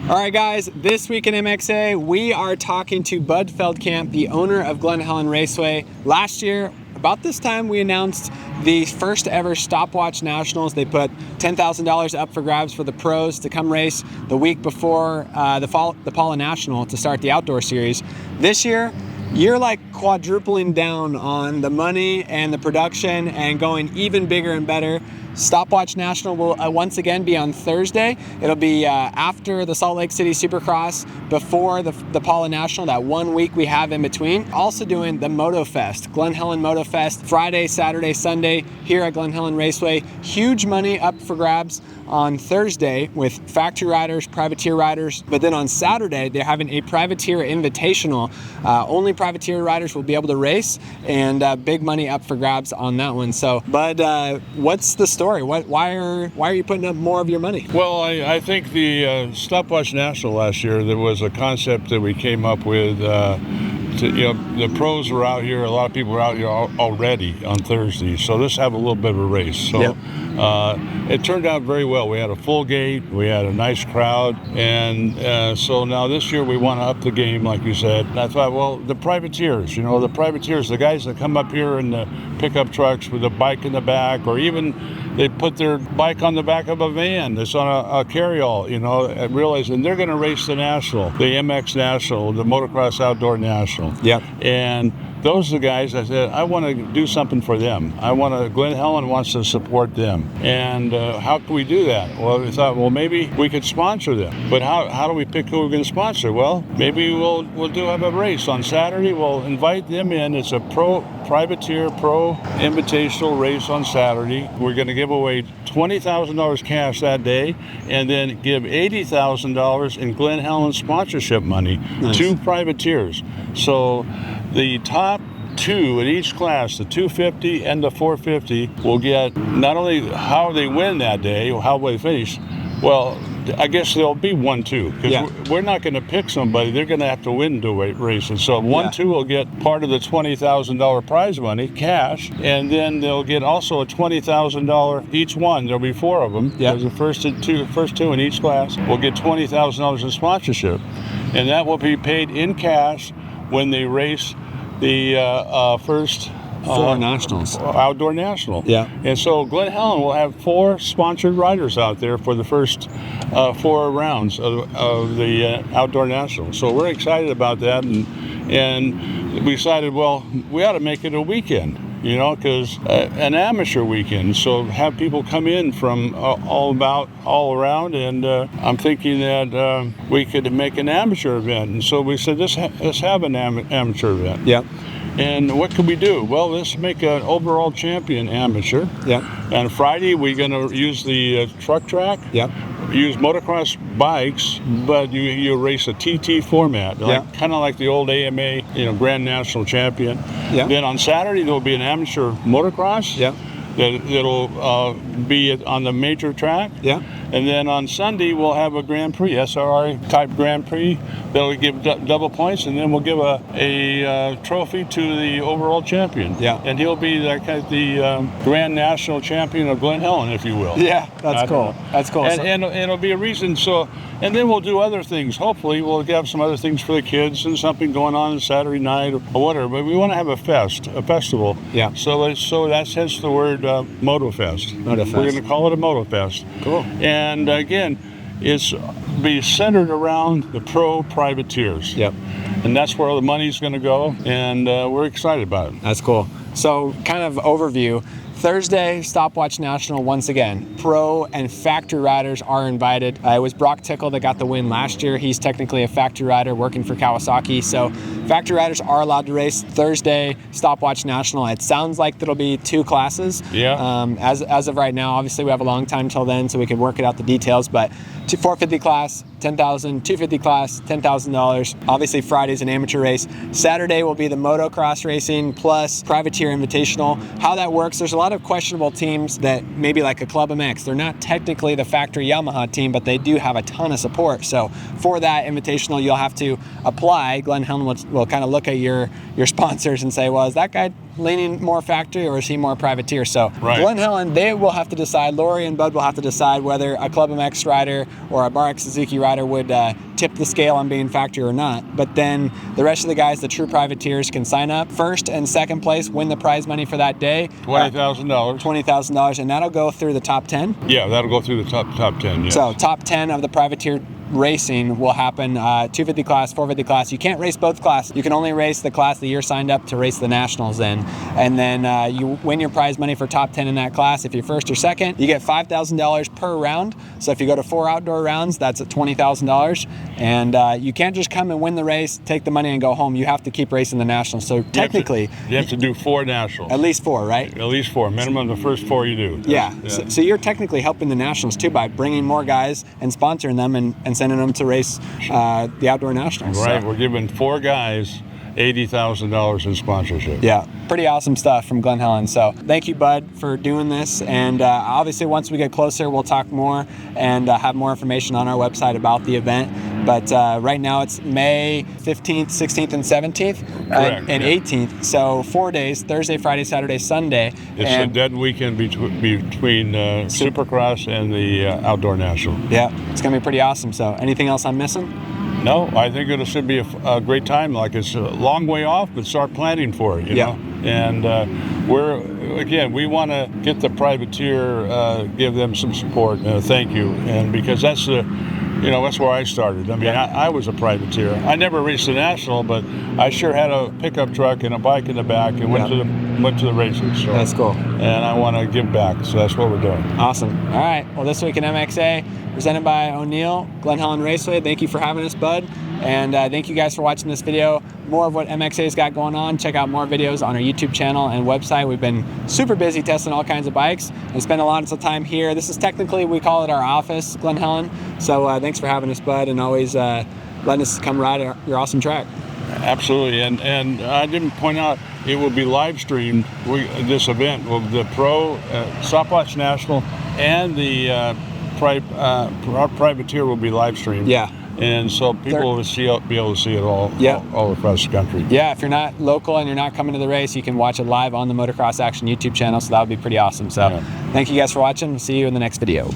All right, guys, this week in MXA, we are talking to Bud Feldkamp, the owner of Glen Helen Raceway. Last year, about this time, we announced the first ever stopwatch nationals. They put $10,000 up for grabs for the pros to come race the week before the Pala National to start the outdoor series. This year, you're like quadrupling down on the money and the production and going even bigger and better. Stopwatch National will once again be on Thursday. It'll be after the Salt Lake City Supercross, before the Pala National, that 1 week we have in between. Also doing the MotoFest, Glen Helen MotoFest, Friday, Saturday, Sunday here at Glen Helen Raceway. Huge money up for grabs on Thursday with factory riders, privateer riders, but then on Saturday they're having a privateer invitational. Only privateer riders will be able to race, and big money up for grabs on that one. So, Bud, what's the story? Why are you putting up more of your money? Well, I think the Stopwatch National last year, there was a concept that we came up with. The pros were out here. A lot of people were out here already on Thursday, so let's have a little bit of a race. So yep. It turned out very well. We had a full gate. We had a nice crowd, and so now this year we want to up the game, like you said. And I thought, well, the privateers, the guys that come up here in the pickup trucks with a bike in the back, or even they put their bike on the back of a van that's on a carryall, realizing they're going to race the National, the MX National, the Motocross Outdoor National. Yep. And those are the guys I said, I want to do something for them. Glen Helen wants to support them. And how can we do that? Well, we thought, maybe we could sponsor them. But how do we pick who we're going to sponsor? Well, maybe we'll have a race on Saturday. We'll invite them in. It's a privateer pro invitational race on Saturday. We're going to give away $20,000 cash that day, and then give $80,000 in Glen Helen sponsorship money to privateers. So the top two in each class, the 250 and the 450, will get not only how they win that day or how they finish. Well, I guess there'll be 1-2, because we're not going to pick somebody. They're going to have to win the race. And so 1-2 will get part of the $20,000 prize money, cash, and then they'll get also a $20,000 each one. There'll be 4 of them. Yeah. The first two in each class will get $20,000 in sponsorship, and that will be paid in cash when they race the first nationals, outdoor national. Yeah. And so Glen Helen will have 4 sponsored riders out there for the first 4 rounds of the outdoor national. So we're excited about that, and we decided, we ought to make it a weekend. Because an amateur weekend, so have people come in from all around, and I'm thinking that we could make an amateur event. And so we said, let's have an amateur event. Yeah. And what could we do? Well, let's make an overall champion amateur. Yeah. And Friday we're going to use the truck track. Yeah. Use motocross bikes, but you race a TT format, kind of like the old AMA, Grand National Champion. Yeah. Then on Saturday there'll be an amateur motocross. Yeah. That'll be on the major track. Yeah. And then on Sunday we'll have a Grand Prix, SRI type Grand Prix. That'll give double points, and then we'll give a trophy to the overall champion. Yeah. And he'll be the Grand National Champion of Glen Helen, if you will. Yeah, that's cool. That's cool. And it'll be a reason. So, and then we'll do other things. Hopefully we'll have some other things for the kids and something going on Saturday night or whatever. But we want to have a festival. Yeah. So that's hence the word MotoFest. MotoFest. We're going to call it a MotoFest. Cool. And again, it's be centered around the pro privateers. Yep. And that's where the money's going to go, and we're excited about it. That's cool. So, kind of overview. Thursday, Stopwatch National once again. Pro and factory riders are invited. It was Brock Tickle that got the win last year. He's technically a factory rider working for Kawasaki. So factory riders are allowed to race Thursday, Stopwatch National. It sounds like there'll be 2 classes. Yeah. As of right now, obviously we have a long time till then, so we can work it out the details. But 450 class, $10,000, 250 class, $10,000. Obviously Friday's an amateur race. Saturday will be the motocross racing plus privateer invitational. How that works, there's a lot of questionable teams that maybe like a Club MX. They're not technically the factory Yamaha team, but they do have a ton of support. So for that invitational, you'll have to apply. Glen Helen will kind of look at your sponsors and say, well, is that guy leaning more factory or is he more privateer? So Right. Glen Helen, they will have to decide, Lori and Bud will have to decide whether a Club MX rider or a Bar X Suzuki rider would tip the scale on being factory or not. But then the rest of the guys, the true privateers, can sign up. First and second place win the prize money for that day. $20,000. $20,000, and that'll go through the top 10. Yeah, that'll go through the top 10. Yes. So top 10 of the privateer racing will happen, 250 class, 450 class. You can't race both classes. You can only race the class that you're signed up to race the nationals in. And then you win your prize money for top 10 in that class. If you're first or second, you get $5,000 per round. So if you go to 4 outdoor rounds, that's at $20,000. And you can't just come and win the race, take the money and go home. You have to keep racing the nationals. So technically, you have to do 4 nationals. At least 4, right? At least 4. Minimum the first 4 you do. Yeah. So you're technically helping the nationals too by bringing more guys and sponsoring them and sending them to race the outdoor nationals. Right. So, We're giving 4 guys $80,000 in sponsorship. yeah, pretty awesome stuff from Glen Helen. So thank you, Bud, for doing this. And obviously, once we get closer, we'll talk more and have more information on our website about the event. But right now, it's May 15th, 16th, and 17th, Correct, and yeah. 18th. So 4 days: Thursday, Friday, Saturday, Sunday. It's a dead weekend between Supercross and the Outdoor National. Yeah, it's gonna be pretty awesome. So anything else I'm missing? No, I think it should be a great time. Like, it's a long way off, but start planning for it, you know? And we want to get the privateer, give them some support, thank you. And because that's that's where I started. I mean, I was a privateer. I never raced the national, but I sure had a pickup truck and a bike in the back and went to the races. So, that's cool. And I want to give back, so that's what we're doing. Awesome. All right. Well, This Week in MXA, presented by O'Neill, Glen Helen Raceway. Thank you for having us, Bud. And thank you guys for watching this video. More of what MXA's got going on. Check out more videos on our YouTube channel and website. We've been super busy testing all kinds of bikes and spend a lot of time here. This is technically, we call it our office, Glen Helen. So thanks for having us, Bud, and always letting us come ride your awesome track. Absolutely, and I didn't point out, it will be live streamed. This event will the Pro Stopwatch National and the privateer will be live streamed. Yeah. And so people will be able to see it all across the country. Yeah, if you're not local and you're not coming to the race, you can watch it live on the Motocross Action YouTube channel. So that would be pretty awesome. So thank you guys for watching. We'll see you in the next video.